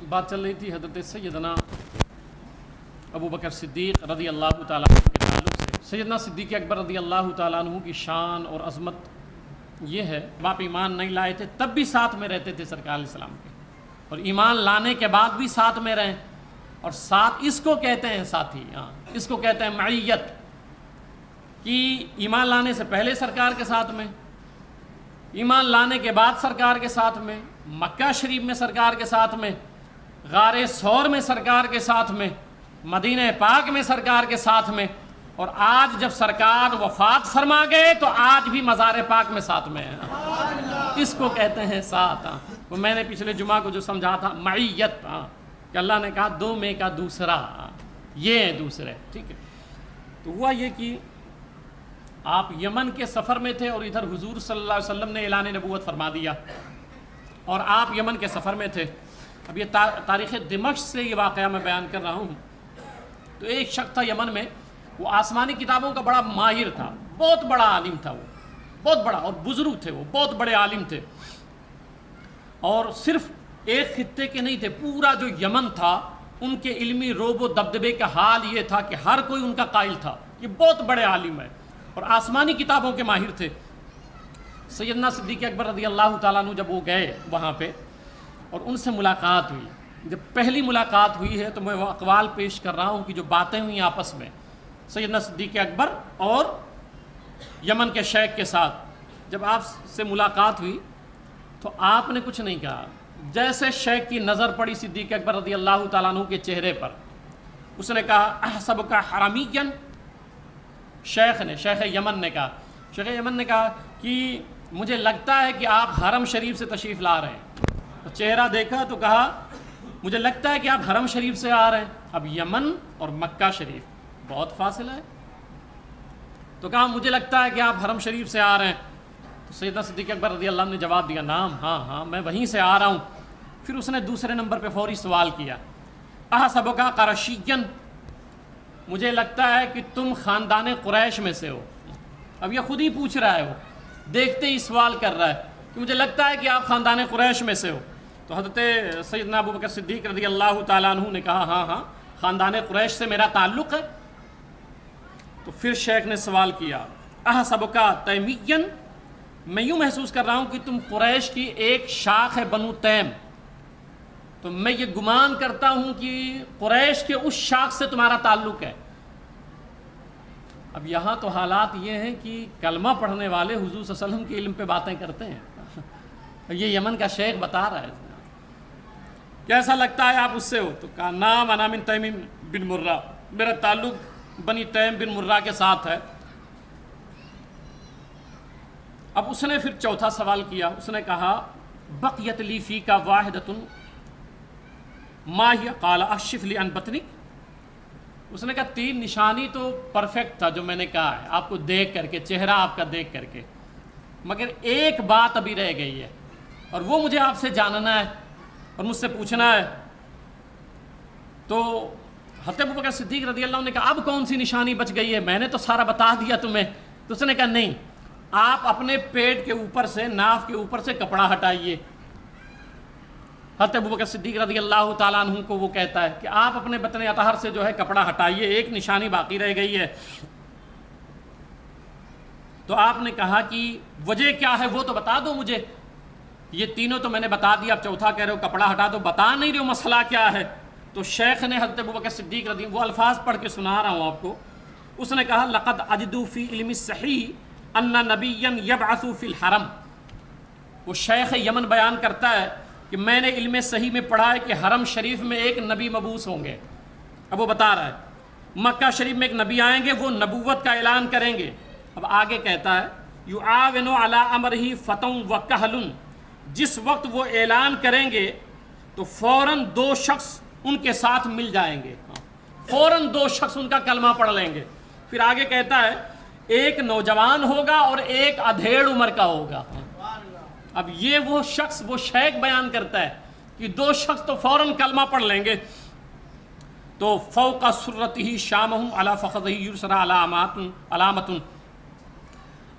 بات چل رہی تھی حضرت سیدنا ابو بکر صدیق رضی اللہ تعالیٰ عنہ کے تعلق سے۔ سیدنا صدیق اکبر رضی اللہ تعالیٰ عنہ کی شان اور عظمت یہ ہے، آپ ایمان نہیں لائے تھے تب بھی ساتھ میں رہتے تھے سرکار علیہ السلام کے، اور ایمان لانے کے بعد بھی ساتھ میں رہیں، اور ساتھ اس کو کہتے ہیں ساتھی، اس کو کہتے ہیں معیت، کہ ایمان لانے سے پہلے سرکار کے ساتھ میں، ایمان لانے کے بعد سرکار کے ساتھ میں، مکہ شریف میں سرکار کے ساتھ میں، غار ثور میں سرکار کے ساتھ میں، مدینہ پاک میں سرکار کے ساتھ میں، اور آج جب سرکار وفات فرما گئے تو آج بھی مزار پاک میں ساتھ میں ہیں۔ اس کو کہتے ہیں ساتھ۔ وہ میں نے پچھلے جمعہ کو جو سمجھا تھا معیت، کہ اللہ نے کہا دو میں کا دوسرا، یہ ہے دوسرے، ٹھیک ہے۔ تو ہوا یہ کہ آپ یمن کے سفر میں تھے اور ادھر حضور صلی اللہ علیہ وسلم نے اعلان نبوت فرما دیا، اور آپ یمن کے سفر میں تھے۔ اب یہ تاریخ دمشق سے یہ واقعہ میں بیان کر رہا ہوں۔ تو ایک شخص تھا یمن میں، وہ آسمانی کتابوں کا بڑا ماہر تھا، بہت بڑا عالم تھا، وہ بہت بڑا، اور بزرگ تھے، وہ بہت بڑے عالم تھے، اور صرف ایک خطے کے نہیں تھے، پورا جو یمن تھا ان کے علمی روب و دبدبے کا حال یہ تھا کہ ہر کوئی ان کا قائل تھا، یہ بہت بڑے عالم ہے اور آسمانی کتابوں کے ماہر تھے۔ سیدنا صدیق اکبر رضی اللہ تعالیٰ عنہ جب وہ گئے وہاں پہ اور ان سے ملاقات ہوئی، جب پہلی ملاقات ہوئی ہے تو میں وہ اقوال پیش کر رہا ہوں کہ جو باتیں ہوئیں آپس میں سیدنا صدیق اکبر اور یمن کے شیخ کے ساتھ، جب آپ سے ملاقات ہوئی تو آپ نے کچھ نہیں کہا، جیسے شیخ کی نظر پڑی صدیق اکبر رضی اللہ تعالیٰ عنہ کے چہرے پر، اس نے کہا احسبک حرمیًا، شیخ یمن نے کہا کہ مجھے لگتا ہے کہ آپ حرم شریف سے تشریف لا رہے ہیں۔ تو چہرہ دیکھا تو کہا مجھے لگتا ہے کہ آپ حرم شریف سے آ رہے ہیں۔ اب یمن اور مکہ شریف بہت فاصلہ ہے، تو کہا مجھے لگتا ہے کہ آپ حرم شریف سے آ رہے ہیں۔ تو سیدنا صدیق اکبر رضی اللہ عنہ نے جواب دیا نام، ہاں میں وہیں سے آ رہا ہوں۔ پھر اس نے دوسرے نمبر پہ فوری سوال کیا احسبک قرشیًا، مجھے لگتا ہے کہ تم خاندان قریش میں سے ہو۔ اب یہ خود ہی پوچھ رہا ہے، وہ دیکھتے ہی سوال کر رہا ہے کہ مجھے لگتا ہے کہ آپ خاندان قریش میں سے ہو۔ تو حضرت سیدنا ابو بکر صدیق رضی اللہ تعالیٰ عنہ نے کہا ہاں خاندان قریش سے میرا تعلق ہے۔ تو پھر شیخ نے سوال کیا احسبک تیمیًا، میں یوں محسوس کر رہا ہوں کہ تم قریش کی ایک شاخ ہے بنو تیم، تو میں یہ گمان کرتا ہوں کہ قریش کے اس شاخ سے تمہارا تعلق ہے۔ اب یہاں تو حالات یہ ہیں کہ کلمہ پڑھنے والے حضور صلی اللہ علیہ وسلم کے علم پہ باتیں کرتے ہیں، یہ یمن کا شیخ بتا رہا ہے کیسا لگتا ہے آپ اس سے ہو؟ تو کہا نام انا من تیم بن مرہ، میرا تعلق بنی تیم بن مرہ کے ساتھ ہے۔ اب اس نے پھر چوتھا سوال کیا، اس نے کہا بقیت لی فیک واحدۃ ما ہی؟ قال اکشف لی عن بطنک۔ اس نے کہا تین نشانی تو پرفیکٹ تھا جو میں نے کہا ہے آپ کو دیکھ کر کے، چہرہ آپ کا دیکھ کر کے، مگر ایک بات ابھی رہ گئی ہے اور وہ مجھے آپ سے جاننا ہے اور مجھ سے پوچھنا ہے۔ تو حضرت ابو بکر صدیق رضی اللہ عنہ نے کہا اب کون سی نشانی بچ گئی ہے؟ میں نے تو سارا بتا دیا تمہیں۔ تو اس نے کہا نہیں، آپ اپنے پیٹ کے اوپر سے، ناف کے اوپر سے کپڑا ہٹائیے۔ حضرت ابو بکر صدیق رضی اللہ تعالیٰ عنہ کو وہ کہتا ہے کہ آپ اپنے بطن اطہر سے جو ہے کپڑا ہٹائیے، ایک نشانی باقی رہ گئی ہے۔ تو آپ نے کہا کہ وجہ کیا ہے وہ تو بتا دو مجھے، یہ تینوں تو میں نے بتا دیا، اب چوتھا کہہ رہے ہو کپڑا ہٹا دو، بتا نہیں رہے ہو مسئلہ کیا ہے۔ تو شیخ نے حضرت ابو بکر صدیق رضی اللہ، وہ الفاظ پڑھ کے سنا رہا ہوں آپ کو، اس نے کہا لقد اجدو فی علم الصحیح ان نبیا یبعث فی الحرم۔ وہ شیخ یمن بیان کرتا ہے کہ میں نے علم صحیح میں پڑھا ہے کہ حرم شریف میں ایک نبی مبعوث ہوں گے۔ اب وہ بتا رہا ہے مکہ شریف میں ایک نبی آئیں گے، وہ نبوت کا اعلان کریں گے۔ اب آگے کہتا ہے یعاون علی امرہ فتن و کہل، جس وقت وہ اعلان کریں گے تو فوراً دو شخص ان کے ساتھ مل جائیں گے، فوراً دو شخص ان کا کلمہ پڑھ لیں گے۔ پھر آگے کہتا ہے ایک نوجوان ہوگا اور ایک ادھیڑ عمر کا ہوگا۔ اب یہ وہ شخص، وہ شیخ بیان کرتا ہے کہ دو شخص تو فوراً کلمہ پڑھ لیں گے۔ تو فوق سرتہ شامہم علی فخذہ یسریٰ علامۃ۔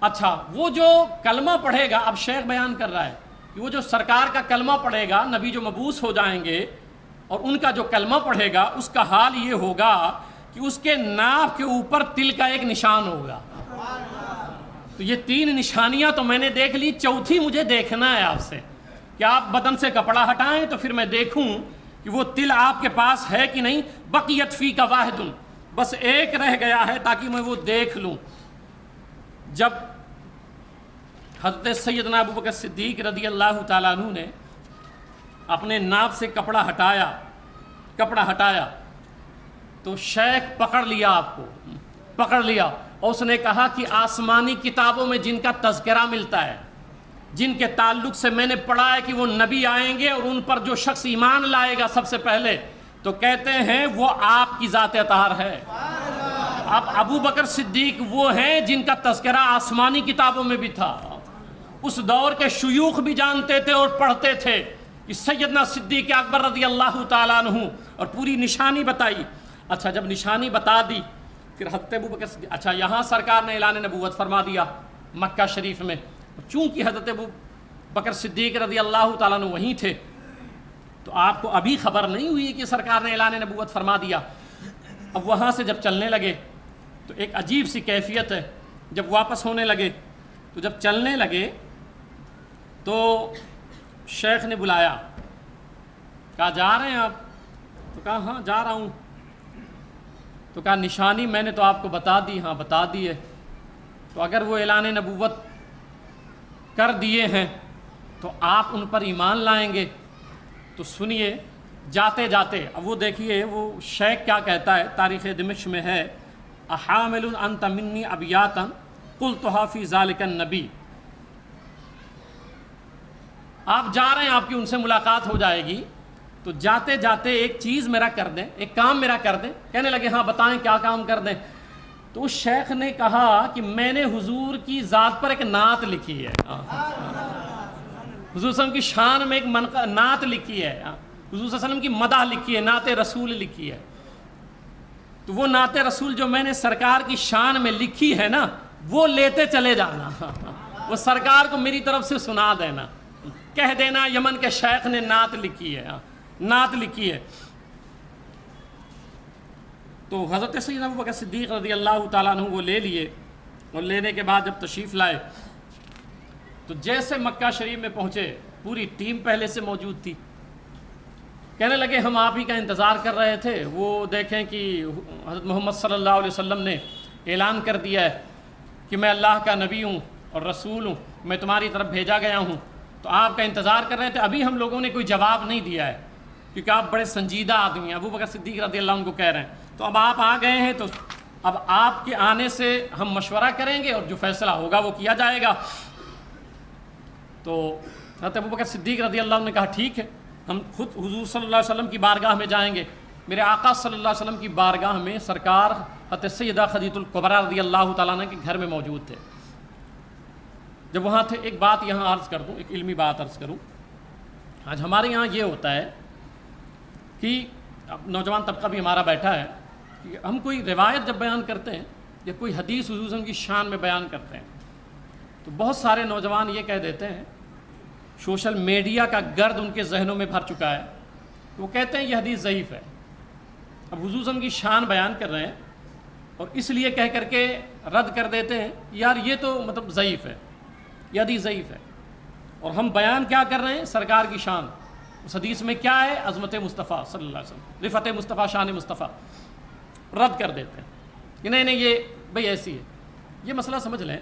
اچھا، وہ جو کلمہ پڑھے گا، اب شیخ بیان کر رہا ہے کہ وہ جو سرکار کا کلمہ پڑھے گا، نبی جو مبعوث ہو جائیں گے، اور ان کا جو کلمہ پڑھے گا اس کا حال یہ ہوگا کہ اس کے ناف کے اوپر تل کا ایک نشان ہوگا۔ تو یہ 3 نشانیاں تو میں نے دیکھ لی، چوتھی مجھے دیکھنا ہے آپ سے کہ آپ بدن سے کپڑا ہٹائیں تو پھر میں دیکھوں کہ وہ تل آپ کے پاس ہے کہ نہیں۔ بقیت فی کا واحد، بس ایک رہ گیا ہے تاکہ میں وہ دیکھ لوں۔ جب حضرت سیدنا ابوبکر صدیق رضی اللہ تعالیٰ عنہ نے اپنے ناف سے کپڑا ہٹایا تو شیخ پکڑ لیا، آپ کو پکڑ لیا، اور اس نے کہا کہ آسمانی کتابوں میں جن کا تذکرہ ملتا ہے، جن کے تعلق سے میں نے پڑھا ہے کہ وہ نبی آئیں گے اور ان پر جو شخص ایمان لائے گا سب سے پہلے، تو کہتے ہیں وہ آپ کی ذات اطہار ہے۔ اب ابو بکر صدیق وہ ہیں جن کا تذکرہ آسمانی کتابوں میں بھی تھا، اس دور کے شیوخ بھی جانتے تھے اور پڑھتے تھے کہ سیدنا صدیق اکبر رضی اللہ تعالیٰ عنہ، اور پوری نشانی بتائی۔ اچھا جب نشانی بتا دی پھر حضرت ابو بکر صدیق، اچھا یہاں سرکار نے اعلان نبوت فرما دیا مکہ شریف میں، چونکہ حضرت ابو بکر صدیق رضی اللہ تعالیٰ عنہ وہیں تھے تو آپ کو ابھی خبر نہیں ہوئی کہ سرکار نے اعلان نبوت فرما دیا۔ اب وہاں سے جب چلنے لگے تو ایک عجیب سی کیفیت ہے، جب واپس ہونے لگے تو جب چلنے لگے تو شیخ نے بلایا، کہا جا رہے ہیں آپ؟ تو کہا ہاں جا رہا ہوں۔ تو کہا نشانی میں نے تو آپ کو بتا دی۔ ہاں بتا دی ہے۔ تو اگر وہ اعلان نبوت کر دیے ہیں تو آپ ان پر ایمان لائیں گے؟ تو سنیے جاتے جاتے، اب وہ دیکھیے وہ شیخ کیا کہتا ہے، تاریخ دمشق میں ہے، احامل انت منی ابیاتا قلتها فی ذلک النبی۔ آپ جا رہے ہیں، آپ کی ان سے ملاقات ہو جائے گی، تو جاتے جاتے ایک چیز میرا کر دیں، ایک کام میرا کر دیں۔ کہنے لگے ہاں بتائیں کیا کام کر دیں؟ تو اس شیخ نے کہا کہ میں نے حضور کی ذات پر ایک نعت لکھی ہے، حضور صلی اللہ علیہ وسلم کی شان میں ایک نعت لکھی ہے، حضور صلی اللہ علیہ وسلم کی مدح لکھی ہے، نعت رسول لکھی ہے۔ تو وہ نعت رسول جو میں نے سرکار کی شان میں لکھی ہے نا، وہ لیتے چلے جانا، وہ سرکار کو میری طرف سے سنا دینا، کہہ دینا یمن کے شیخ نے نعت لکھی ہے، نعت لکھی ہے۔ تو حضرت سیدنا ابوبکر صدیق رضی اللہ تعالیٰ عنہ وہ لے لیے، اور لینے کے بعد جب تشریف لائے تو جیسے مکہ شریف میں پہنچے پوری ٹیم پہلے سے موجود تھی۔ کہنے لگے ہم آپ ہی کا انتظار کر رہے تھے، وہ دیکھیں کہ حضرت محمد صلی اللہ علیہ وسلم نے اعلان کر دیا ہے کہ میں اللہ کا نبی ہوں اور رسول ہوں، میں تمہاری طرف بھیجا گیا ہوں، تو آپ کا انتظار کر رہے تھے۔ ابھی ہم لوگوں نے کوئی جواب نہیں دیا ہے کیونکہ آپ بڑے سنجیدہ آدمی ہیں، ابو بکر صدیق رضی اللہ عنہ کو کہہ رہے ہیں، تو اب آپ آ گئے ہیں تو اب آپ کے آنے سے ہم مشورہ کریں گے اور جو فیصلہ ہوگا وہ کیا جائے گا۔ تو حضرت ابو بکر صدیق رضی اللہ عنہ نے کہا ٹھیک ہے، ہم خود حضور صلی اللہ علیہ وسلم کی بارگاہ میں جائیں گے۔ میرے آقا صلی اللہ علیہ وسلم کی بارگاہ میں سرکار حضرت سیدہ خدیجہ الکبریٰ رضی اللہ تعالیٰ عنہ کے گھر میں موجود تھے۔ جب وہاں تھے، ایک بات یہاں عرض کر دوں، ایک علمی بات عرض کروں۔ آج ہمارے یہاں یہ ہوتا ہے کہ اب نوجوان طبقہ بھی ہمارا بیٹھا ہے کہ ہم کوئی روایت جب بیان کرتے ہیں یا کوئی حدیث حضور صلی اللہ علیہ وسلم کی شان میں بیان کرتے ہیں تو بہت سارے نوجوان یہ کہہ دیتے ہیں، سوشل میڈیا کا گرد ان کے ذہنوں میں بھر چکا ہے، وہ کہتے ہیں یہ حدیث ضعیف ہے۔ اب حضور صلی اللہ علیہ وسلم کی شان بیان کر رہے ہیں اور اس لیے کہہ کر کے رد کر دیتے ہیں یار یہ تو مطلب ضعیف ہے، یہ حدیث ضعیف ہے، اور ہم بیان کیا کر رہے ہیں؟ سرکار کی شان۔ اس حدیث میں کیا ہے؟ عظمت مصطفیٰ صلی اللہ علیہ وسلم، رفعت مصطفیٰ، شان مصطفیٰ، رد کر دیتے ہیں کہ نہیں نہیں یہ بھئی ایسی ہے۔ یہ مسئلہ سمجھ لیں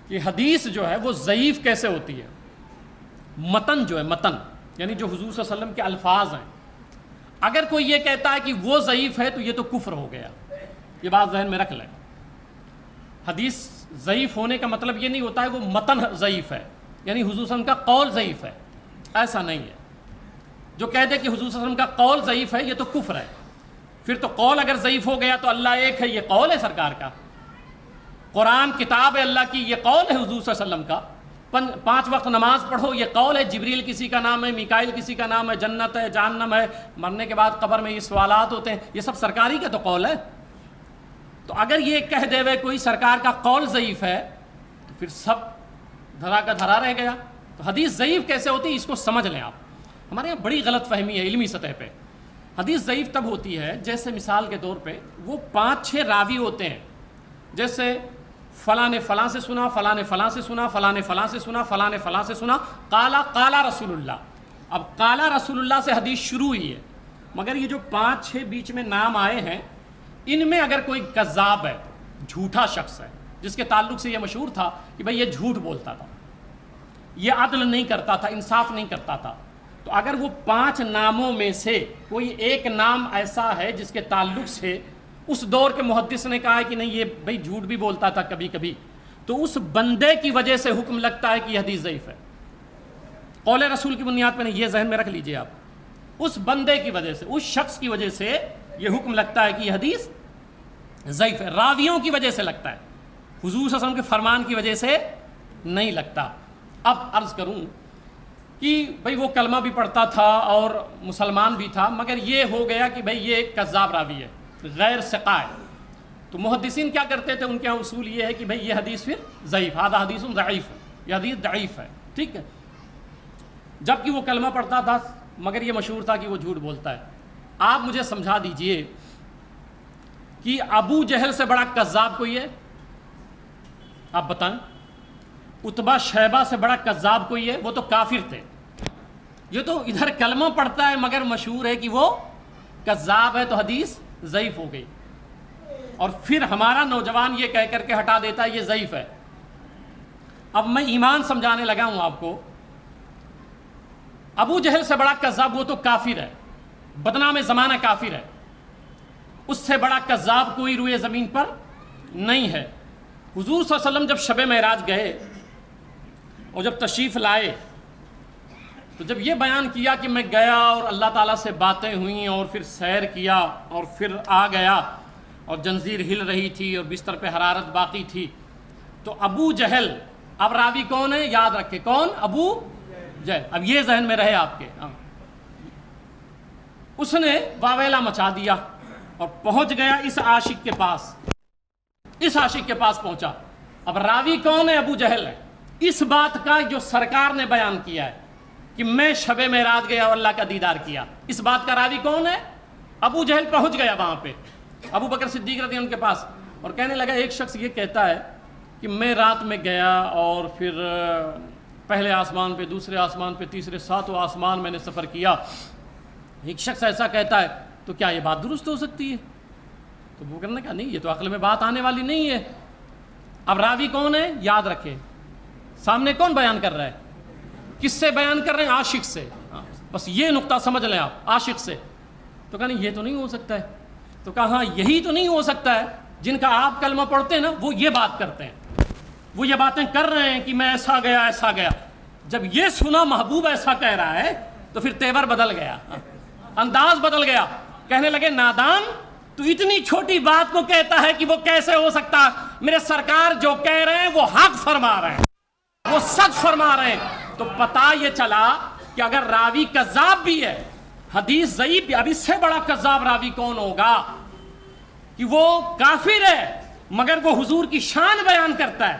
کہ حدیث جو ہے وہ ضعیف کیسے ہوتی ہے؟ متن جو ہے، متن یعنی جو حضور صلی اللہ علیہ وسلم کے الفاظ ہیں، اگر کوئی یہ کہتا ہے کہ وہ ضعیف ہے تو یہ تو کفر ہو گیا۔ یہ بات ذہن میں رکھ لیں، حدیث ضعیف ہونے کا مطلب یہ نہیں ہوتا ہے وہ متن ضعیف ہے، یعنی حضور صلی اللہ علیہ وسلم کا قول ضعیف ہے، ایسا نہیں ہے۔ جو کہہ دے کہ حضور صلی اللہ علیہ وسلم کا قول ضعیف ہے یہ تو کفر ہے۔ پھر تو قول اگر ضعیف ہو گیا تو اللہ ایک ہے، یہ قول ہے سرکار کا، قرآن کتاب ہے اللہ کی، یہ قول ہے حضور صلی اللہ علیہ وسلم کا، 5 وقت نماز پڑھو یہ قول ہے، جبریل کسی کا نام ہے، میکائیل کسی کا نام ہے، جنت ہے، جہنم ہے، مرنے کے بعد قبر میں یہ سوالات ہوتے ہیں، یہ سب سرکاری کا تو قول ہے۔ تو اگر یہ کہہ دے وے کوئی سرکار کا قول ضعیف ہے تو پھر سب دھرا کا دھرا رہ گیا۔ تو حدیث ضعیف کیسے ہوتی ہے اس کو سمجھ لیں آپ۔ ہمارے یہاں بڑی غلط فہمی ہے علمی سطح پہ حدیث ضعیف تب ہوتی ہے جیسے مثال کے طور پہ وہ 5-6 راوی ہوتے ہیں، جیسے فلاں نے فلاں سے سنا، فلاں نے فلاں سے سنا، فلاں نے فلاں سے سنا، فلاں نے فلاں سے سنا، قال رسول اللہ. اب قال رسول اللہ سے حدیث شروع ہوئی ہے، مگر یہ جو 5-6 بیچ میں نام آئے ہیں ان میں اگر کوئی کذاب ہے، جھوٹا شخص ہے جس کے تعلق سے یہ مشہور تھا کہ بھئی یہ جھوٹ بولتا تھا، یہ عدل نہیں کرتا تھا، انصاف نہیں کرتا تھا، تو اگر وہ 5 ناموں میں سے کوئی ایک نام ایسا ہے جس کے تعلق سے اس دور کے محدث نے کہا ہے کہ نہیں یہ بھئی جھوٹ بھی بولتا تھا کبھی کبھی، تو اس بندے کی وجہ سے حکم لگتا ہے کہ یہ حدیث ضعیف ہے. قول رسول کی بنیاد پہ نہیں، یہ ذہن میں رکھ لیجئے آپ، اس بندے کی وجہ سے، اس شخص کی وجہ سے یہ حکم لگتا ہے کہ یہ حدیث ضعیف ہے. راویوں کی وجہ سے لگتا ہے، حضور صلی اللہ علیہ وسلم کے فرمان کی وجہ سے نہیں لگتا. اب عرض کروں کہ بھئی وہ کلمہ بھی پڑھتا تھا اور مسلمان بھی تھا، مگر یہ ہو گیا کہ بھئی یہ کذاب راوی ہے، غیر ثقہ ہے، تو محدثین کیا کرتے تھے، ان کے اصول یہ ہے کہ بھئی یہ حدیث پھر ضعیف، ھذا حدیث ضعیف ہے، یہ حدیث ضعیف ہے، ٹھیک ہے، جبکہ وہ کلمہ پڑھتا تھا مگر یہ مشہور تھا کہ وہ جھوٹ بولتا ہے. آپ مجھے سمجھا دیجئے کہ ابو جہل سے بڑا کذاب کوئی ہے؟ آپ بتائیں. عتبہ شیبہ سے بڑا کذاب کوئی ہے؟ وہ تو کافر تھے. یہ تو ادھر کلمہ پڑھتا ہے مگر مشہور ہے کہ وہ کذاب ہے، تو حدیث ضعیف ہو گئی. اور پھر ہمارا نوجوان یہ کہہ کر کے ہٹا دیتا ہے یہ ضعیف ہے. اب میں ایمان سمجھانے لگا ہوں آپ کو. ابو جہل سے بڑا کذاب، وہ تو کافر ہے، بدنام زمانہ کافر ہے، اس سے بڑا کذاب کوئی روئے زمین پر نہیں ہے. حضور صلی اللہ علیہ وسلم جب شب معراج گئے اور جب تشریف لائے تو جب یہ بیان کیا کہ میں گیا اور اللہ تعالیٰ سے باتیں ہوئیں اور پھر سیر کیا اور پھر آ گیا اور جنزیر ہل رہی تھی اور بستر پہ حرارت باقی تھی، تو ابو جہل، اب راوی کون ہے یاد رکھے، کون؟ ابو جہل. اب یہ ذہن میں رہے آپ کے. اس نے واویلا مچا دیا اور پہنچ گیا اس عاشق کے پاس، اس عاشق کے پاس پہنچا. اب راوی کون ہے؟ ابو جہل ہے. اس بات کا جو سرکار نے بیان کیا ہے کہ میں شب معراج گیا اور اللہ کا دیدار کیا، اس بات کا راوی کون ہے؟ ابو جہل پہنچ گیا وہاں پہ ابو بکر صدیق رضی اللہ عنہ کے پاس اور کہنے لگا ایک شخص یہ کہتا ہے کہ میں رات میں گیا اور پھر پہلے آسمان پہ، دوسرے آسمان پہ، تیسرے، 7واں آسمان میں نے سفر کیا. ایک شخص ایسا کہتا ہے تو کیا یہ بات درست ہو سکتی ہے؟ تو وہ کرنے کا نہیں، یہ تو عقل میں بات آنے والی نہیں ہے. اب راوی کون ہے یاد رکھے، سامنے کون بیان کر رہا ہے، کس سے بیان کر رہے ہیں؟ عاشق سے. بس یہ نقطہ سمجھ لیں آپ، عاشق سے. تو کہا نہیں یہ تو نہیں ہو سکتا ہے. تو کہا ہاں یہی تو نہیں ہو سکتا ہے، جن کا آپ کلمہ پڑھتے ہیں نا وہ یہ بات کرتے ہیں، وہ یہ باتیں کر رہے ہیں کہ میں ایسا گیا ایسا گیا. جب یہ سنا محبوب ایسا کہہ رہا ہے تو پھر تیور بدل گیا، انداز بدل گیا. کہنے لگے نادان، تو اتنی چھوٹی بات کو کہتا ہے کہ وہ کیسے ہو سکتا؟ میرے سرکار جو کہہ رہے ہیں وہ حق فرما رہے ہیں، وہ سچ فرما رہے ہیں. تو پتہ یہ چلا کہ اگر راوی کذاب بھی ہے، حدیث ضعیف بھی، اب اس سے بڑا کذاب راوی کون ہوگا کہ وہ کافر ہے مگر وہ حضور کی شان بیان کرتا ہے،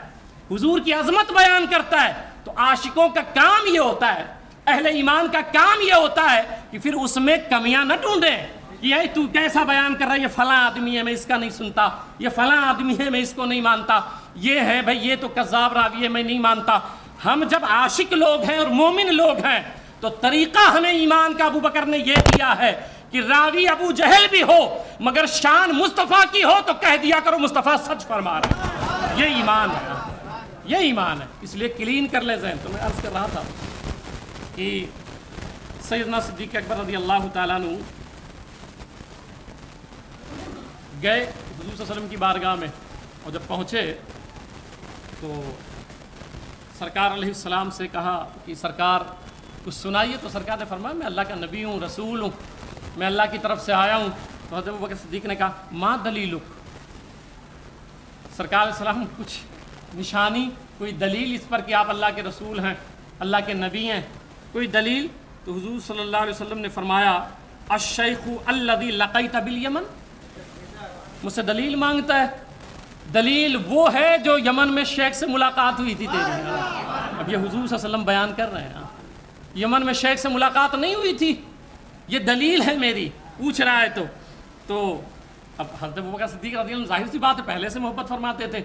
حضور کی عظمت بیان کرتا ہے. تو عاشقوں کا کام یہ ہوتا ہے، اہل ایمان کا کام یہ ہوتا ہے کہ پھر اس میں کمیاں نہ ڈھونڈیں کہ یہ تو کیسا بیان کر رہا ہے، یہ فلاں آدمی ہے میں اس کا نہیں سنتا، یہ فلاں آدمی ہے میں اس کو نہیں مانتا، یہ ہے بھائی یہ تو کذاب راوی ہے میں نہیں مانتا. ہم جب عاشق لوگ ہیں اور مومن لوگ ہیں تو طریقہ ہمیں ایمان کا ابو بکر نے یہ دیا ہے کہ راوی ابو جہل بھی ہو مگر شان مصطفیٰ کی ہو تو کہہ دیا کرو مصطفیٰ سچ فرما رہا ہے. یہ ایمان ہے، یہ ایمان ہے. اس لیے کلین کر لے ذہن. تو میں عرض کر رہا تھا کہ سیدنا صدیق اکبر رضی اللہ تعالیٰ عنہ گئے حضور صلی اللہ علیہ وسلم کی بارگاہ میں اور جب پہنچے تو سرکار علیہ السلام سے کہا کہ سرکار کچھ سنائیے. تو سرکار نے فرمایا میں اللہ کا نبی ہوں، رسول ہوں، میں اللہ کی طرف سے آیا ہوں. تو حضرت ابوبکر صدیق نے کہا ما دلیلک، سرکار علیہ السلام کچھ نشانی، کوئی دلیل اس پر کہ آپ اللہ کے رسول ہیں، اللہ کے نبی ہیں، کوئی دلیل؟ تو حضور صلی اللہ علیہ وسلم نے فرمایا الشیخ الذی لقیت بالیمن، مجھ سے دلیل مانگتا ہے. دلیل وہ ہے جو یمن میں شیخ سے ملاقات ہوئی تھی تیری. اب یہ حضور صلی اللہ علیہ وسلم بیان کر رہے ہیں، یمن میں شیخ سے ملاقات نہیں ہوئی تھی، یہ دلیل ہے میری. پوچھ رہا ہے تو اب حضرت ابوبکر صدیق رضی اللہ عنہ ظاہر سی بات ہے پہلے سے محبت فرماتے تھے،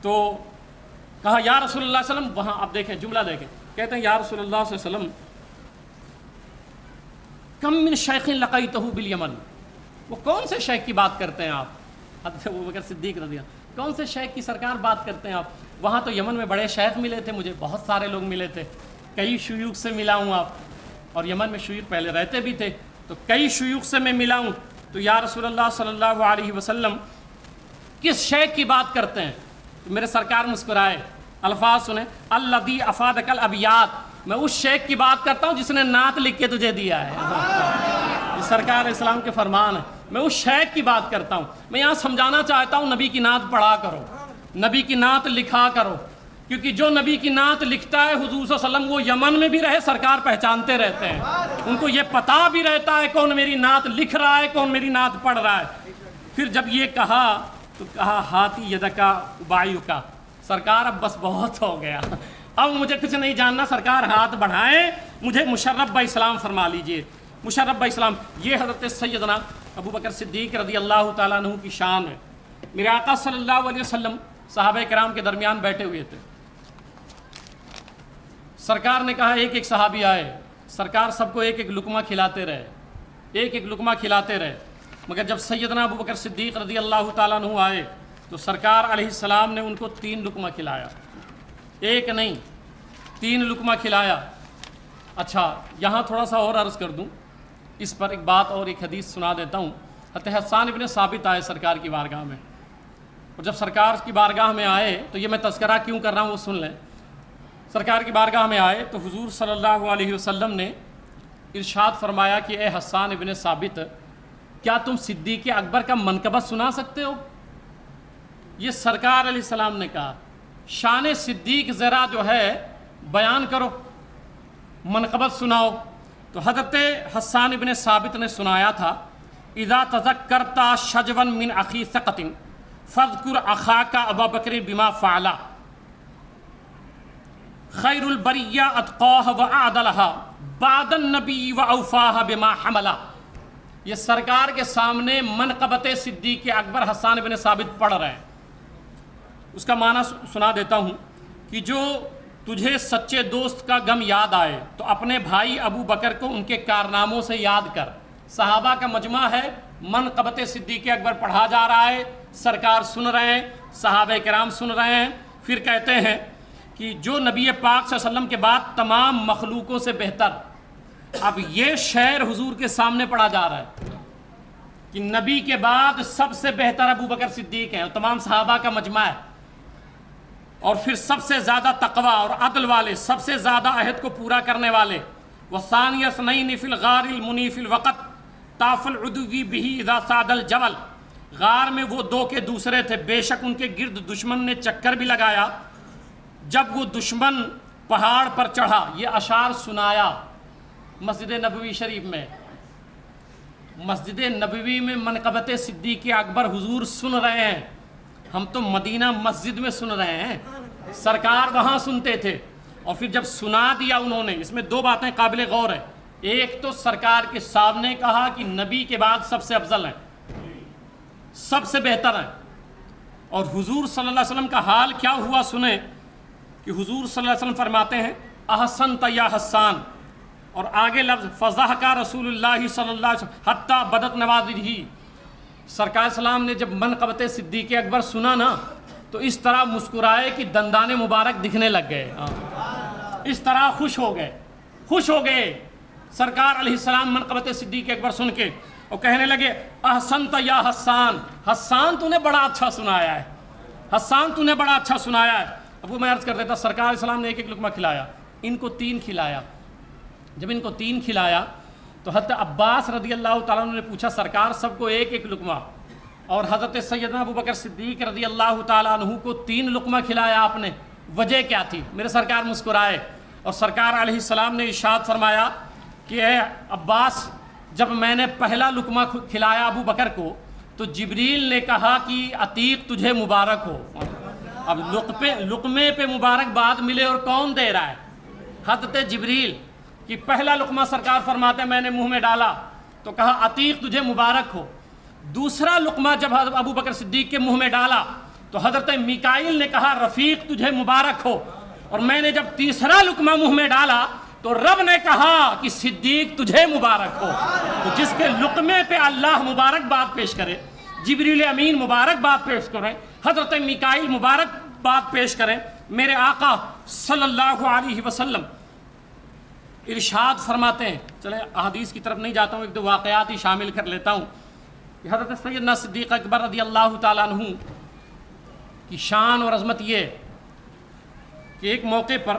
تو کہا یا رسول اللہ صلی اللہ علیہ وسلم، وہاں آپ دیکھیں جملہ دیکھیں، کہتے ہیں یا رسول اللہ صلی اللہ علیہ وسلم کم من شیخ لقیتہ بالیمن، وہ کون سے شیخ کی بات کرتے ہیں آپ؟ حضرت ابوبکر صدیق رضی اللہ عنہ، کون سے شیخ کی سرکار بات کرتے ہیں آپ؟ وہاں تو یمن میں بڑے شیخ ملے تھے مجھے، بہت سارے لوگ ملے تھے، کئی شیوخ سے ملا ہوں آپ، اور یمن میں شیوخ پہلے رہتے بھی تھے، تو کئی شیوخ سے میں ملا ہوں، تو یا رسول اللہ صلی اللہ علیہ وسلم کس شیخ کی بات کرتے ہیں؟ تو میرے سرکار مسکرائے، الفاظ سنیں، الذی افادک الابیات، میں اس شیخ کی بات کرتا ہوں جس نے نعت لکھ کے تجھے دیا ہے، یہ سرکار اسلام کے فرمان ہے، میں اس شیخ کی بات کرتا ہوں۔ میں یہاں سمجھانا چاہتا ہوں نبی کی نعت پڑھا کرو، نبی کی نعت لکھا کرو، کیونکہ جو نبی کی نعت لکھتا ہے حضور صلی اللہ علیہ وسلم وہ یمن میں بھی رہے سرکار پہچانتے رہتے ہیں، ان کو یہ پتہ بھی رہتا ہے کون میری نعت لکھ رہا ہے کون میری نعت پڑھ رہا ہے۔ پھر جب یہ کہا تو کہا ہاتھی یدکا ابایکا، سرکار اب بس بہت ہو گیا، اب مجھے کچھ نہیں جاننا، سرکار ہاتھ بڑھائیں، مجھے مشرف با اسلام فرما لیجئے، مشرف با اسلام۔ یہ حضرت سیدنا ابوبکر صدیق رضی اللہ تعالیٰ عنہ کی شان ہے۔ میرے آقا صلی اللہ علیہ وسلم صحابہ کرام کے درمیان بیٹھے ہوئے تھے، سرکار نے کہا ایک ایک صحابی آئے، سرکار سب کو ایک ایک لقمہ کھلاتے رہے، ایک ایک لقمہ کھلاتے رہے، مگر جب سیدنا ابوبکر صدیق رضی اللہ تعالیٰ عنہ آئے تو سرکار علیہ السلام نے ان کو 3 لقمہ کھلایا، ایک نہیں 3 لقمہ کھلایا۔ اچھا یہاں تھوڑا سا اور عرض کر دوں، اس پر ایک بات اور ایک حدیث سنا دیتا ہوں۔ حضرت حسان ابن ثابت آئے سرکار کی بارگاہ میں، اور جب سرکار کی بارگاہ میں آئے تو یہ میں تذکرہ کیوں کر رہا ہوں وہ سن لیں۔ سرکار کی بارگاہ میں آئے تو حضور صلی اللہ علیہ وسلم نے ارشاد فرمایا کہ اے حسان ابن ثابت، کیا تم صدیق اکبر کا منقبت سنا سکتے ہو؟ یہ سرکار علیہ السلام نے کہا، شان صدیق ذرا جو ہے بیان کرو، منقبت سناؤ۔ تو حضرت حسان ابن ثابت نے سنایا تھا، اذا تذکرت شجوا من اخی ثقۃ فاذکر اخاک ابا بکر بما فعل، خیر البریہ اتقاہ واعدلہ بعد النبی واوفاہ بما حمل۔ یہ سرکار کے سامنے منقبت صدیق اکبر حسان ابن ثابت پڑھ رہے ہیں، اس کا معنی سنا دیتا ہوں کہ جو تجھے سچے دوست کا غم یاد آئے تو اپنے بھائی ابو بکر کو ان کے کارناموں سے یاد کر۔ صحابہ کا مجمع ہے، منقبت صدیق اکبر پڑھا جا رہا ہے، سرکار سن رہے ہیں، صحابہ کرام سن رہے ہیں۔ پھر کہتے ہیں کہ جو نبی پاک صلی اللہ علیہ وسلم کے بعد تمام مخلوقوں سے بہتر، اب یہ شعر حضور کے سامنے پڑھا جا رہا ہے کہ نبی کے بعد سب سے بہتر ابو بکر صدیق ہیں، اور تمام صحابہ کا مجمع ہے، اور پھر سب سے زیادہ تقوی اور عدل والے، سب سے زیادہ عہد کو پورا کرنے والے، وَثَانِيَ اثْنَيْنِ فِي الْغَارِ الْمُنِيفِ الْوَقْتِ طَافَ الْعُدُوِّ بِهِ اِذَا سَعَدَ الْجَبَلِ، غار میں وہ 2 کے دوسرے تھے، بے شک ان کے گرد دشمن نے چکر بھی لگایا جب وہ دشمن پہاڑ پر چڑھا۔ یہ اشعار سنایا مسجد نبوی شریف میں، مسجد نبوی میں منقبت صدیق اکبر حضور سن رہے ہیں، ہم تو مدینہ مسجد میں سن رہے ہیں، سرکار وہاں سنتے تھے۔ اور پھر جب سنا دیا انہوں نے، اس میں 2 باتیں قابل غور ہیں، ایک تو سرکار کے سامنے کہا کہ نبی کے بعد سب سے افضل ہیں، سب سے بہتر ہیں، اور حضور صلی اللہ علیہ وسلم کا حال کیا ہوا سنیں کہ حضور صلی اللہ علیہ وسلم فرماتے ہیں احسنت یا حسان، اور آگے لفظ فضحک رسول اللہ صلی اللہ علیہ وسلم حتی بدت نوازجہ، سرکار سلام نے جب منقبت صدیق اکبر سنا نا تو اس طرح مسکرائے کہ دندان مبارک دکھنے لگ گئے، اس طرح خوش ہو گئے سرکار علیہ السلام منقبت صدیق اکبر سن کے، اور کہنے لگے احسنت یا حسان، حسان تو نے بڑا اچھا سنایا ہے، حسان تو نے بڑا اچھا سنایا ہے۔ اب وہ میں عرض کر دیتا، سرکار علیہ السلام نے ایک ایک لقمہ کھلایا، ان کو 3 کھلایا، جب ان کو 3 کھلایا تو حضرت عباس رضی اللہ تعالیٰ عنہ نے پوچھا سرکار سب کو ایک ایک لقمہ، اور حضرت سیدنا ابوبکر صدیق رضی اللہ تعالیٰ عنہ کو 3 لقمہ کھلایا آپ نے، وجہ کیا تھی؟ میرے سرکار مسکرائے، اور سرکار علیہ السلام نے ارشاد فرمایا کہ اے عباس، جب میں نے پہلا لقمہ کھلایا ابو بکر کو تو جبریل نے کہا کہ عتیق تجھے مبارک ہو۔ اب لقمے پہ مبارک باد ملے اور کون دے رہا ہے؟ حضرت جبریل، کہ پہلا لقمہ سرکار فرماتے ہیں میں نے منہ میں ڈالا تو کہا عتیق تجھے مبارک ہو۔ دوسرا لقمہ جب ابو بکر صدیق کے منہ میں ڈالا تو حضرت میکائیل نے کہا رفیق تجھے مبارک ہو، اور میں نے جب تیسرا لقمہ منہ میں ڈالا تو رب نے کہا کہ صدیق تجھے مبارک ہو۔ تو جس کے لقمے پہ اللہ مبارک بات پیش کرے، جبریل امین مبارک بات پیش کرے، حضرت میکائیل مبارک بات پیش کریں، میرے آقا صلی اللہ علیہ وسلم ارشاد فرماتے ہیں، چلے احادیث کی طرف نہیں جاتا ہوں، ایک دو واقعات ہی شامل کر لیتا ہوں کہ حضرت سیدنا صدیق اکبر رضی اللہ تعالیٰ عنہ کی شان اور عظمت یہ کہ ایک موقع پر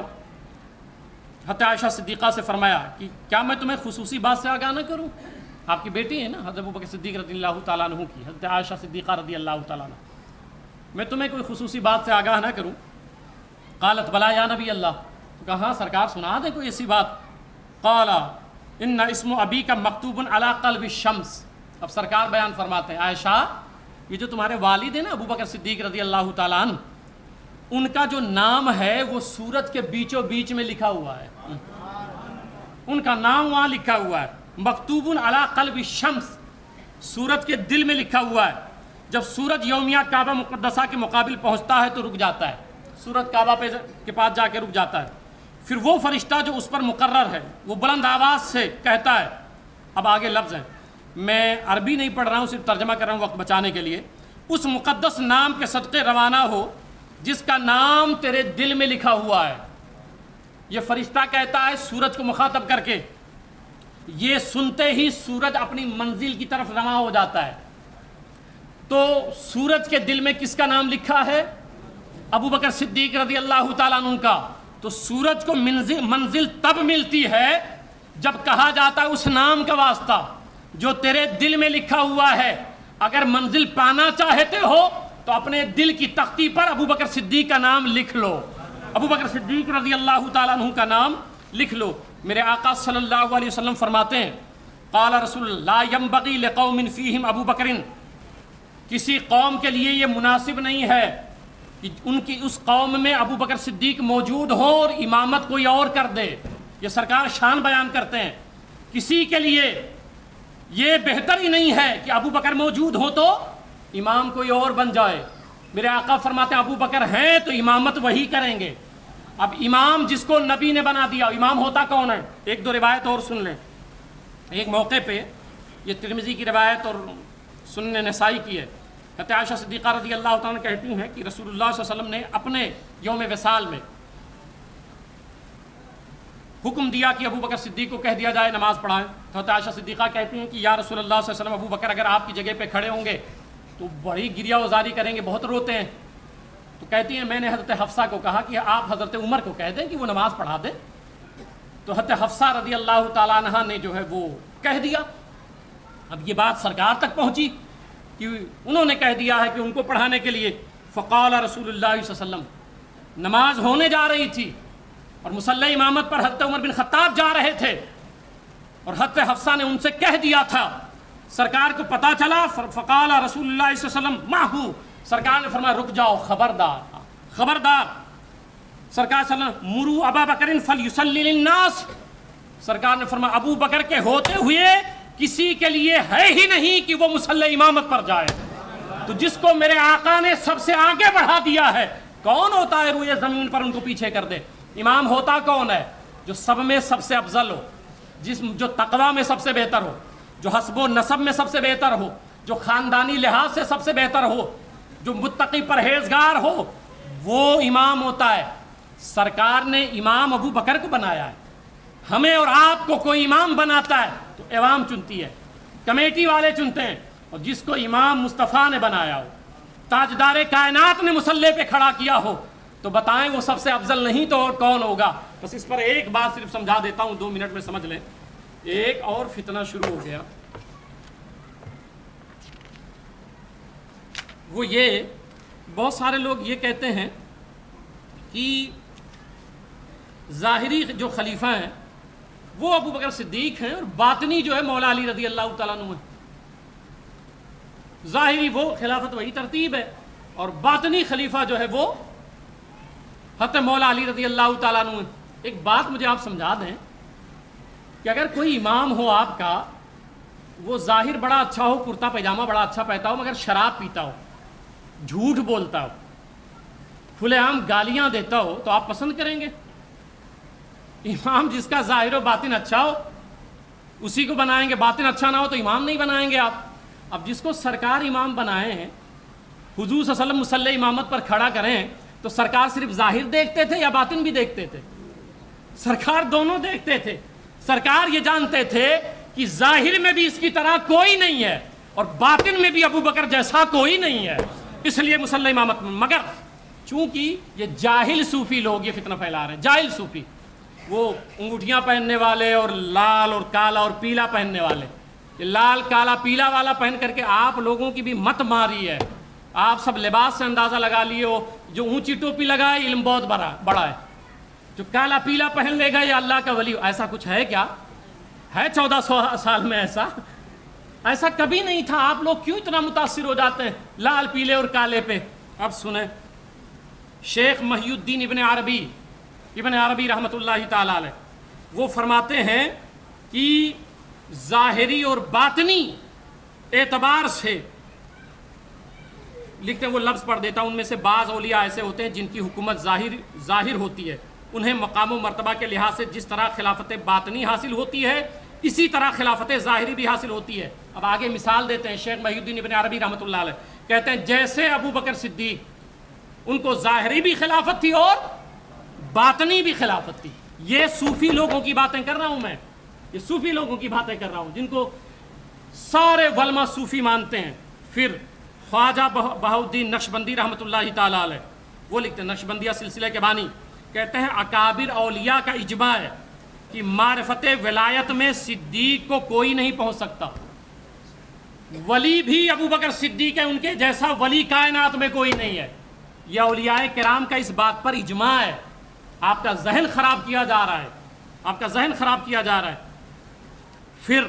حضرت عائشہ صدیقہ سے فرمایا کہ کیا میں تمہیں خصوصی بات سے آگاہ نہ کروں؟ آپ کی بیٹی ہے نا حضرت ابوبکر صدیق رضی اللہ تعالیٰ عنہ کی، حضرت عائشہ صدیقہ رضی اللہ تعالیٰ عنہ، میں تمہیں کوئی خصوصی بات سے آگاہ نہ کروں؟ قالت بلا یا نبی اللہ، کہا سرکار سنا دیں کوئی ایسی بات۔ قال ان اسم ابی کا مکتوب علی قلب الشمس، اب سرکار بیان فرماتے ہیں عائشہ یہ جو تمہارے والد ہیں نا ابو بکر صدیق رضی اللہ تعالیٰ عنہ، ان کا جو نام ہے وہ سورج کے بیچوں بیچ میں لکھا ہوا ہے، ان کا نام وہاں لکھا ہوا ہے، مکتوب علی قلب الشمس، سورج کے دل میں لکھا ہوا ہے۔ جب سورج یومیہ کعبہ مقدسہ کے مقابل پہنچتا ہے تو رک جاتا ہے، سورج کعبہ کے پاس جا کے رک جاتا ہے، پھر وہ فرشتہ جو اس پر مقرر ہے وہ بلند آواز سے کہتا ہے، اب آگے لفظ ہیں، میں عربی نہیں پڑھ رہا ہوں، صرف ترجمہ کر رہا ہوں وقت بچانے کے لیے، اس مقدس نام کے صدقے روانہ ہو جس کا نام تیرے دل میں لکھا ہوا ہے۔ یہ فرشتہ کہتا ہے سورج کو مخاطب کر کے، یہ سنتے ہی سورج اپنی منزل کی طرف رواں ہو جاتا ہے۔ تو سورج کے دل میں کس کا نام لکھا ہے؟ ابو بکر صدیق رضی اللہ تعالیٰ عنہ کا۔ تو سورج کو منزل تب ملتی ہے جب کہا جاتا ہے اس نام کا واسطہ جو تیرے دل میں لکھا ہوا ہے۔ اگر منزل پانا چاہتے ہو تو اپنے دل کی تختی پر ابو بکر صدیق کا نام لکھ لو، ابو بکر صدیق رضی اللہ تعالیٰ عنہ کا نام لکھ لو۔ میرے آقا صلی اللہ علیہ وسلم فرماتے ہیں قال رسول اللہ ینبغی لقوم فیہم ابو بکر، کسی قوم کے لیے یہ مناسب نہیں ہے کہ ان کی اس قوم میں ابو بکر صدیق موجود ہو اور امامت کوئی اور کر دے۔ یہ سرکار شان بیان کرتے ہیں، کسی کے لیے یہ بہتر ہی نہیں ہے کہ ابو بکر موجود ہو تو امام کوئی اور بن جائے۔ میرے آقا فرماتے ہیں ابو بکر ہیں تو امامت وہی کریں گے۔ اب امام جس کو نبی نے بنا دیا، امام ہوتا کون ہے؟ ایک دو روایت اور سن لیں۔ ایک موقع پہ، یہ ترمذی کی روایت اور سنن نسائی کی ہے، حضرت عائشہ صدیقہ رضی اللہ تعالیٰ کہتی ہیں کہ رسول اللہ صلی اللہ علیہ وسلم نے اپنے یوم وصال میں حکم دیا کہ ابو بکر صدیق کو کہہ دیا جائے نماز پڑھائیں۔ تو حضرت عائشہ صدیقہ کہتی ہیں کہ یا رسول اللہ صلی اللہ علیہ وسلم، ابو بکر اگر آپ کی جگہ پہ کھڑے ہوں گے تو بڑی گریا وزاری کریں گے، بہت روتے ہیں۔ تو کہتی ہیں میں نے حضرت حفصہ کو کہا کہ آپ حضرت عمر کو کہہ دیں کہ وہ نماز پڑھا دیں۔ تو حضرت حفصہ رضی اللہ تعالیٰ عنہ نے جو ہے وہ کہہ دیا۔ اب یہ بات سرکار تک پہنچی کہ انہوں نے کہہ دیا ہے کہ ان کو پڑھانے کے لیے۔ فقال رسول اللہ صلی اللہ علیہ وسلم، نماز ہونے جا رہی تھی اور مصلی امامت پر حضرت عمر بن خطاب جا رہے تھے، اور حضرت حفصہ نے ان سے کہہ دیا تھا، سرکار کو پتا چلا۔ فقال رسول اللہ صلی اللہ علیہ وسلم ماہو، سرکار نے فرمایا رک جاؤ، خبردار خبردار۔ سرکار صلی اللہ علیہ وسلم مرو ابا بکر فلیصلی للناس، سرکار نے فرمایا ابو بکر کے ہوتے ہوئے کسی کے لیے ہے ہی نہیں کہ وہ مصلی امامت پر جائے۔ تو جس کو میرے آقا نے سب سے آگے بڑھا دیا ہے، کون ہوتا ہے روئے زمین پر ان کو پیچھے کر دے؟ امام ہوتا کون ہے؟ جو سب میں سب سے افضل ہو، جو تقویٰ میں سب سے بہتر ہو، جو حسب و نسب میں سب سے بہتر ہو، جو خاندانی لحاظ سے سب سے بہتر ہو، جو متقی پرہیزگار ہو، وہ امام ہوتا ہے۔ سرکار نے امام ابو بکر کو بنایا ہے۔ ہمیں اور آپ کو کوئی امام بناتا ہے تو عوام چنتی ہے، کمیٹی والے چنتے ہیں، اور جس کو امام مصطفیٰ نے بنایا ہو، تاجدار کائنات نے مصلی پہ کھڑا کیا ہو، تو بتائیں وہ سب سے افضل نہیں تو اور کون ہوگا؟ بس اس پر ایک بات صرف سمجھا دیتا ہوں، 2 منٹ میں سمجھ لیں۔ ایک اور فتنہ شروع ہو گیا، وہ یہ بہت سارے لوگ یہ کہتے ہیں کہ ظاہری جو خلیفہ ہیں وہ ابو بکر صدیق ہیں اور باطنی جو ہے مولا علی رضی اللہ تعالیٰ عنہ ہے۔ ظاہری وہ خلافت وہی ترتیب ہے، اور باطنی خلیفہ جو ہے وہ حضرت مولا علی رضی اللہ تعالیٰ عنہ ہے۔ ایک بات مجھے آپ سمجھا دیں کہ اگر کوئی امام ہو آپ کا وہ ظاہر بڑا اچھا ہو، کرتا پائجامہ بڑا اچھا پہنتا ہو، مگر شراب پیتا ہو، جھوٹ بولتا ہو، کھلے عام گالیاں دیتا ہو، تو آپ پسند کریں گے؟ امام جس کا ظاہر و باطن اچھا ہو اسی کو بنائیں گے، باطن اچھا نہ ہو تو امام نہیں بنائیں گے آپ۔ اب جس کو سرکار امام بنائے ہیں، حضور صلی اللہ علیہ وسلم مصلی امامت پر کھڑا کریں، تو سرکار صرف ظاہر دیکھتے تھے یا باطن بھی دیکھتے تھے؟ سرکار دونوں دیکھتے تھے۔ سرکار یہ جانتے تھے کہ ظاہر میں بھی اس کی طرح کوئی نہیں ہے اور باطن میں بھی ابو بکر جیسا کوئی نہیں ہے، اس لیے مصلی امامت میں۔ مگر چونکہ یہ جاہل صوفی لوگ یہ فتنہ پھیلا رہے ہیں، جاہل صوفی، وہ انگوٹھیاں پہننے والے اور لال اور کالا اور پیلا پہننے والے، یہ لال کالا پیلا والا پہن کر کے آپ لوگوں کی بھی مت ماری ہے۔ آپ سب لباس سے اندازہ لگا لیے ہو، جو اونچی ٹوپی لگائے علم بہت بڑا ہے، جو کالا پیلا پہن لے گا یہ اللہ کا ولی۔ ایسا کچھ ہے کیا؟ ہے 1400 سال میں ایسا کبھی نہیں تھا۔ آپ لوگ کیوں اتنا متاثر ہو جاتے ہیں لال پیلے اور کالے پہ؟ اب سنیں، شیخ محی الدین ابن عربی رحمۃ اللہ تعالی علیہ وہ فرماتے ہیں کہ ظاہری اور باطنی اعتبار سے، لکھتے ہیں وہ لفظ پڑھ دیتا ہوں، ان میں سے بعض اولیاء ایسے ہوتے ہیں جن کی حکومت ظاہر ہوتی ہے، انہیں مقام و مرتبہ کے لحاظ سے جس طرح خلافت باطنی حاصل ہوتی ہے اسی طرح خلافت ظاہری بھی حاصل ہوتی ہے۔ اب آگے مثال دیتے ہیں شیخ محی الدین ابن عربی رحمۃ اللہ علیہ، کہتے ہیں جیسے ابو بکر صدیق، ان کو ظاہری بھی خلافت تھی اور باطنی بھی خلافت تھی۔ یہ صوفی لوگوں کی باتیں کر رہا ہوں میں، یہ صوفی لوگوں کی باتیں کر رہا ہوں جن کو سارے علماء صوفی مانتے ہیں۔ پھر خواجہ بہاؤالدین نقشبندی رحمۃ اللہ تعالی علیہ وہ لکھتے ہیں، نقشبندیہ سلسلے کے بانی، کہتے ہیں اکابر اولیاء کا اجماع ہے کہ معرفت ولایت میں صدیق کو کوئی نہیں پہنچ سکتا، ولی بھی ابو بکر صدیق ہے، ان کے جیسا ولی کائنات میں کوئی نہیں ہے۔ یہ اولیاء کرام کا اس بات پر اجماع ہے۔ آپ کا ذہن خراب کیا جا رہا ہے، آپ کا ذہن خراب کیا جا رہا ہے۔ پھر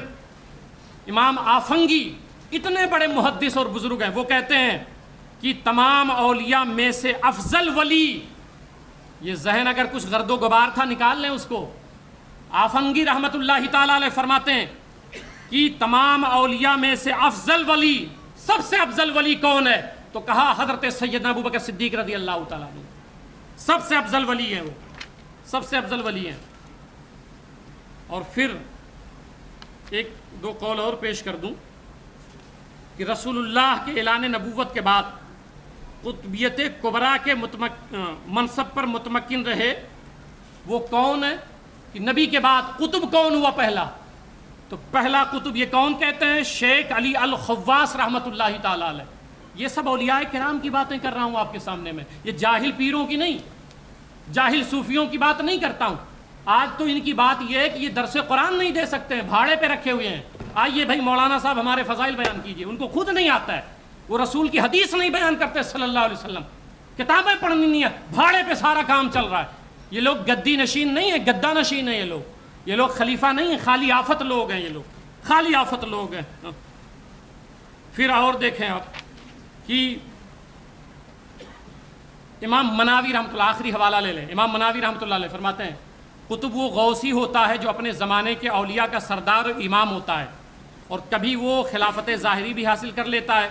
امام آفنگی اتنے بڑے محدث اور بزرگ ہیں، وہ کہتے ہیں کہ تمام اولیاء میں سے افضل ولی، یہ ذہن اگر کچھ گرد و غبار تھا نکال لیں اس کو۔ آفنگی رحمت اللہ تعالی علیہ فرماتے ہیں کہ تمام اولیاء میں سے افضل ولی، سب سے افضل ولی کون ہے؟ تو کہا حضرت سیدنا ابو بکر صدیق رضی اللہ تعالیٰ عنہ، سب سے افضل ولی ہیں، وہ سب سے افضل ولی ہیں۔ اور پھر ایک دو قول اور پیش کر دوں کہ رسول اللہ کے اعلان نبوت کے بعد قطبیت کبریٰ کے منصب پر متمکن رہے وہ کون ہے؟ کہ نبی کے بعد قطب کون ہوا پہلا؟ تو پہلا قطب یہ کون کہتے ہیں؟ شیخ علی الخواص رحمۃ اللہ تعالی علیہ۔ یہ سب اولیاء کرام کی باتیں کر رہا ہوں آپ کے سامنے میں، یہ جاہل پیروں کی نہیں، جاہل صوفیوں کی بات نہیں کرتا ہوں۔ آج تو ان کی بات یہ ہے کہ یہ درس قرآن نہیں دے سکتے ہیں، بھاڑے پہ رکھے ہوئے ہیں۔ آئیے بھائی مولانا صاحب ہمارے فضائل بیان کیجئے، ان کو خود نہیں آتا ہے، وہ رسول کی حدیث نہیں بیان کرتے صلی اللہ علیہ وسلم، کتابیں پڑھنی نہیں ہے، بھاڑے پہ سارا کام چل رہا ہے۔ یہ لوگ گدی نشین نہیں ہیں، گدا نشین ہیں یہ لوگ خلیفہ نہیں ہیں، خالی آفت لوگ ہیں، یہ لوگ خالی آفت لوگ ہیں۔ پھر اور دیکھیں آپ کہ امام مناوی رحمۃ اللہ، آخری حوالہ لے لیں، امام مناوی رحمۃ اللہ علیہ فرماتے ہیں قطب وہ غوثی ہوتا ہے جو اپنے زمانے کے اولیاء کا سردار و امام ہوتا ہے، اور کبھی وہ خلافت ظاہری بھی حاصل کر لیتا ہے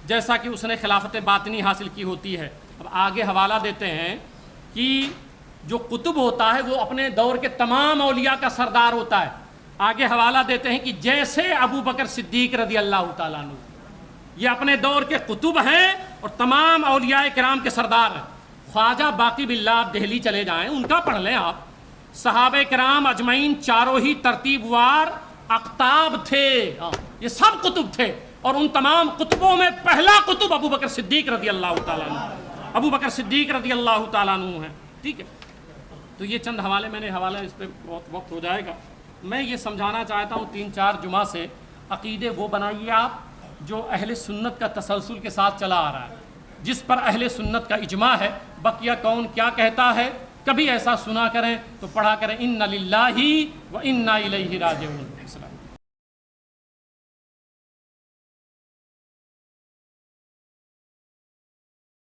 جیسا کہ اس نے خلافت باطنی حاصل کی ہوتی ہے۔ اب آگے حوالہ دیتے ہیں کہ جو قطب ہوتا ہے وہ اپنے دور کے تمام اولیاء کا سردار ہوتا ہے۔ آگے حوالہ دیتے ہیں کہ جیسے ابو بکر صدیق رضی اللہ تعالیٰ عنہ، یہ اپنے دور کے قطب ہیں اور تمام اولیاء کرام کے سردار ہیں۔ خواجہ باقی باللہ آپ دہلی چلے جائیں، ان کا پڑھ لیں آپ، صحابہ کرام اجمعین چاروں ہی ترتیب وار اقطاب تھے، یہ سب قطب تھے، اور ان تمام قطبوں میں پہلا قطب ابو بکر صدیق رضی اللہ تعالیٰ عنہ، ابو بکر صدیق رضی اللہ تعالیٰ عنہ ہیں۔ ٹھیک ہے، تو یہ چند حوالے میں نے حوالہ، اس پہ بہت وقت ہو جائے گا۔ میں یہ سمجھانا چاہتا ہوں 3-4 جمعہ سے عقیدے وہ بنائیے آپ جو اہل سنت کا تسلسل کے ساتھ چلا آ رہا ہے، جس پر اہل سنت کا اجماع ہے۔ بقیہ کون کیا کہتا ہے، کبھی ایسا سنا کریں تو پڑھا کریں اِنَّ لِلَّهِ وَإِنَّا إِلَيْهِ رَاجِعُونَ۔